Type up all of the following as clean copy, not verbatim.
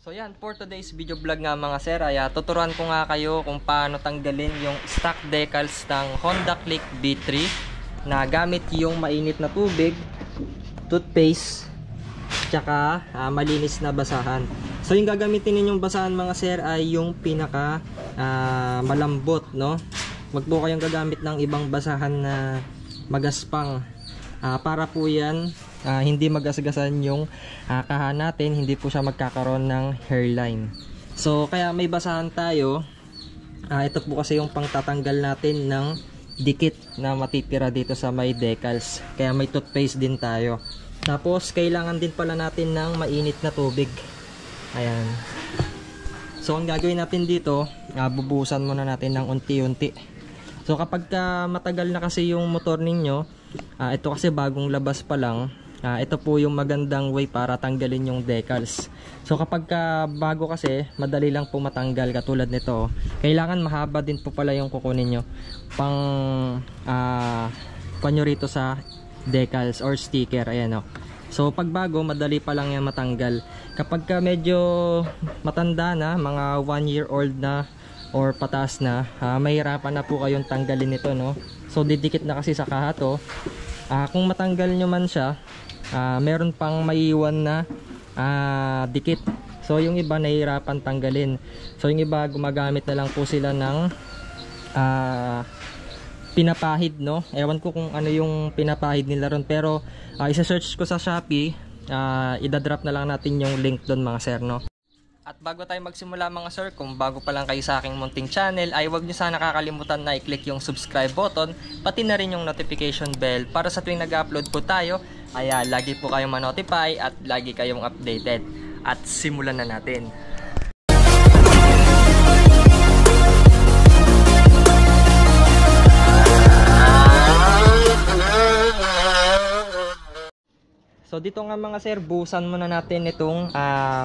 So yan, for today's video vlog nga mga sir, ay tuturuan ko nga kayo kung paano tanggalin yung stock decals ng Honda Click B3 na gamit yung mainit na tubig, toothpaste, tsaka malinis na basahan. So yung gagamitin ninyong basahan mga sir ay yung pinaka malambot, no? Wag po kayong gagamit ng ibang basahan na magaspang. Para po yan hindi magasgasan yung kaha natin, hindi po siya magkakaroon ng hairline. So kaya may basahan tayo. Ito po kasi yung pangtatanggal natin ng dikit na matitira dito sa may decals. Kaya may toothpaste din tayo. Tapos kailangan din pala natin ng mainit na tubig. Ayan. So ang gagawin natin dito, bubuhusan muna natin ng unti-unti. So kapag matagal na kasi yung motor ninyo, ito kasi bagong labas pa lang, ito po yung magandang way para tanggalin yung decals. So kapag bago kasi, madali lang po matanggal katulad nito. Kailangan mahaba din po pala yung kukunin nyo pang panyo rito sa decals or sticker. Ayan o. So pag bago, madali pa lang yan matanggal. Kapag medyo matanda na, mga 1 year old na or pataas na, mahirapan na po kayong tanggalin ito, no? So didikit na kasi sa kaha to. Kung matanggal nyo man siya, meron pang maiiwan na dikit. So yung iba nahihirapan tanggalin. So yung iba gumagamit na lang po sila ng pinapahid, no? Ewan ko kung ano yung pinapahid nila ron, pero isa-search ko sa Shopee. Idadrop na lang natin yung link doon mga sir, no? At bago tayo magsimula mga sir, kung bago pa lang kayo sa aking munting channel, ay huwag nyo sana kakalimutan na i-click yung subscribe button, pati na rin yung notification bell para sa tuwing nag-upload po tayo, ay lagi po kayong ma-notify at lagi kayong updated. At simulan na natin. So dito nga mga sir, buhusan muna natin itong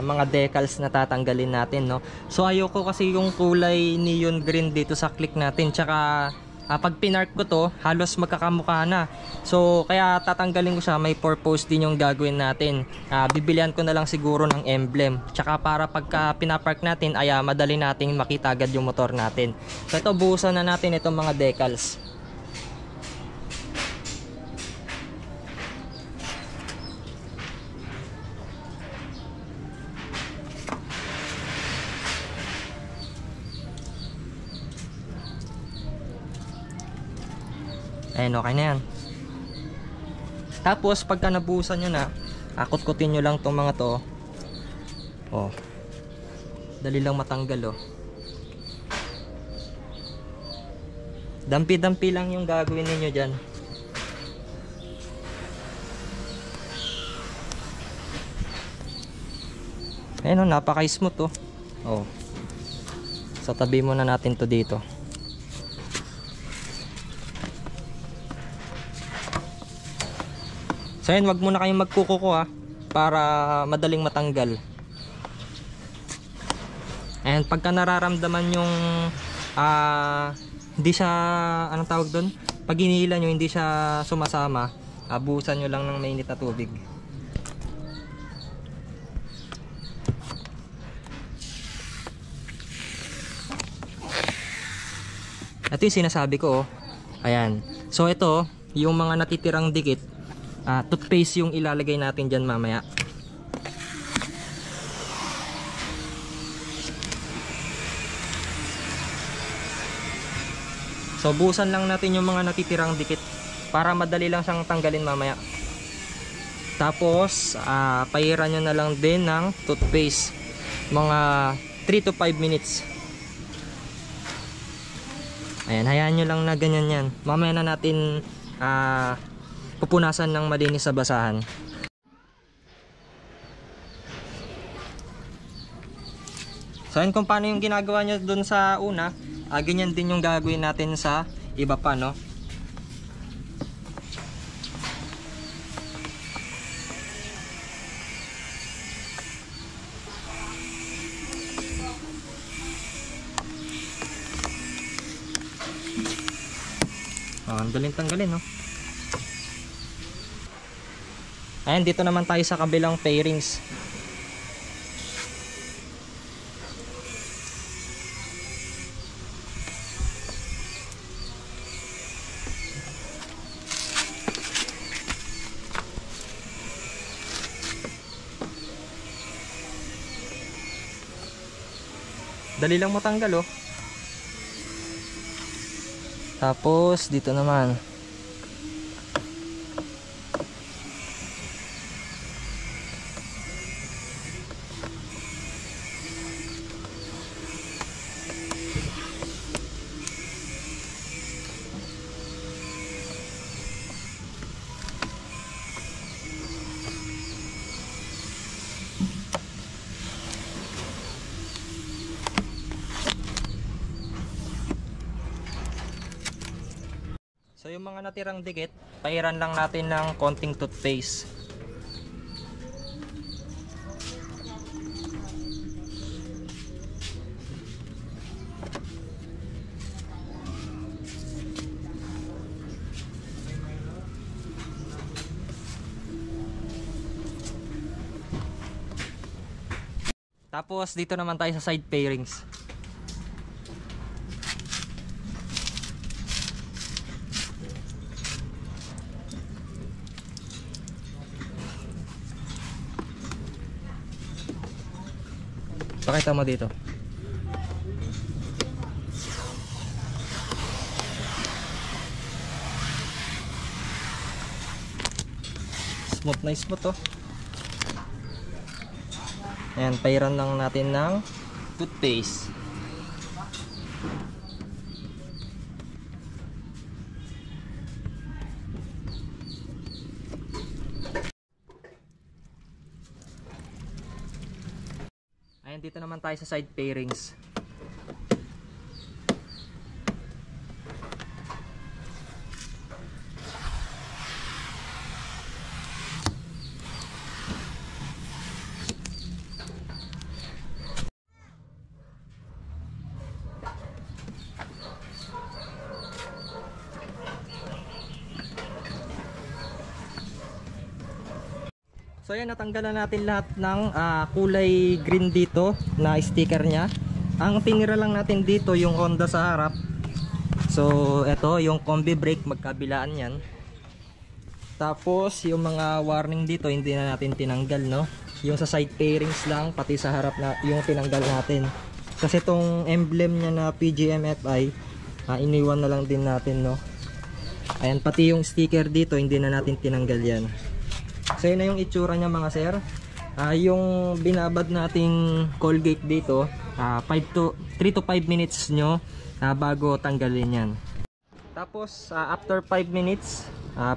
mga decals na tatanggalin natin, no? So ayoko kasi yung kulay neon green dito sa click natin. Tsaka pag pinark ko to, halos magkakamukha na. So kaya tatanggalin ko siya, may purpose din yung gagawin natin. Bibilihan ko na lang siguro ng emblem. Tsaka para pagka pinapark natin, ay madali nating makita agad yung motor natin. So ito, buhusan na natin itong mga decals. Ayan, okay na yan. Tapos pagka nabuhusan nyo na, kutkutin nyo lang itong mga to. Oh, dali lang matanggal, oh. Dampi-dampi lang yung gagawin ninyo dyan. Ayan, oh, napaka-smooth, oh. Oh. So tabi muna natin to dito. So yan, wag muna kayong magkukuko para madaling matanggal. And pagka nararamdaman yung hindi siya, anong tawag doon? Pag hinihila nyo, hindi siya sumasama, buhusan nyo lang ng mainit na tubig. Ito yung sinasabi ko, oh. Ayan. So ito, yung mga natitirang dikit, toothpaste yung ilalagay natin dyan mamaya. So buhusan lang natin yung mga natitirang dikit para madali lang siyang tanggalin mamaya. Tapos pairan nyo na lang din ng toothpaste, mga 3 to 5 minutes. Ayan, hayaan nyo lang na ganyan yan. Mamaya na natin pupunasan ng malinis sa basahan. So yun, kung paano yung ginagawa nyo dun sa una, ganyan din yung gagawin natin sa iba pa, no? Ang daling tanggalin, no? Ayan, dito naman tayo sa kabilang pairings. Dali lang matanggal oh. Tapos dito naman. So yung mga natirang dikit, pairan lang natin ng konting toothpaste. Tapos dito naman tayo sa side pairings. Pakita mo dito. Smooth na smooth oh. Ayan, pairan lang natin ng toothpaste. Ayan, dito naman tayo sa side pairings. So ayan, natanggalan natin lahat ng kulay green dito na sticker nya. Ang tinira lang natin dito yung Honda sa harap. So eto yung combi brake, magkabilaan yan. Tapos yung mga warning dito hindi na natin tinanggal, no. Yung sa side pairings lang, pati sa harap na yung tinanggal natin. Kasi itong emblem nya na PGMFI, iniwan na lang din natin, no. Ayan, pati yung sticker dito hindi na natin tinanggal yan. So yun na yung itsura niya mga sir. Yung binabad nating Colgate dito, 3 to 5 minutes nyo bago tanggalin yan. Tapos after 5 minutes,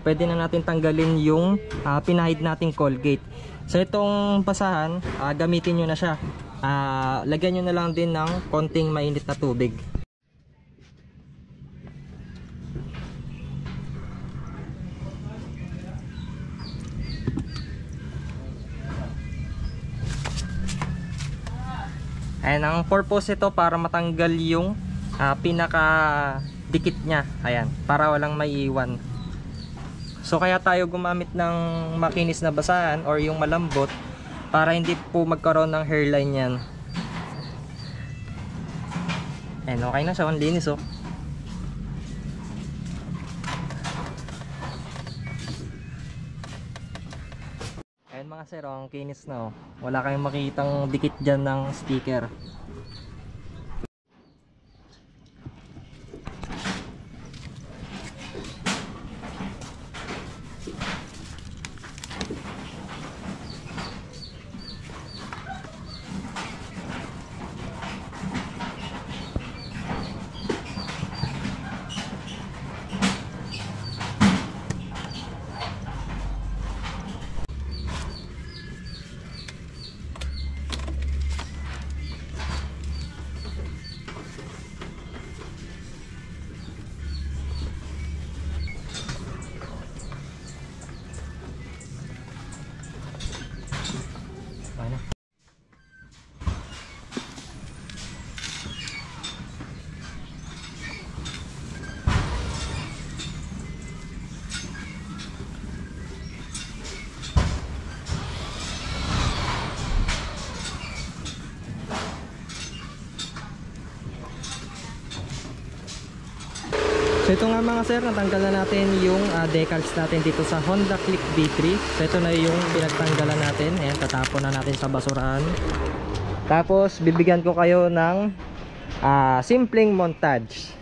pwede na natin tanggalin yung pinahid nating Colgate. So itong basahan, gamitin nyo na siya. Lagyan nyo na lang din ng konting mainit na tubig. Ayan, ang purpose ito para matanggal yung pinaka dikit nya. Ayan, para walang maiiwan. So kaya tayo gumamit ng makinis na basahan or yung malambot para hindi po magkaroon ng hairline yan. Ayan, okay na siya, ang linis oh. Ayan mga sir, ang kinis na oh. Wala kayong makikitang dikit dyan ng sticker. So ito nga mga sir, natanggal na natin yung decals natin dito sa Honda Click B3. So ito na yung pinagtanggalan natin. Ayan, tatapon na natin sa basurahan. Tapos bibigyan ko kayo ng simpleng montage.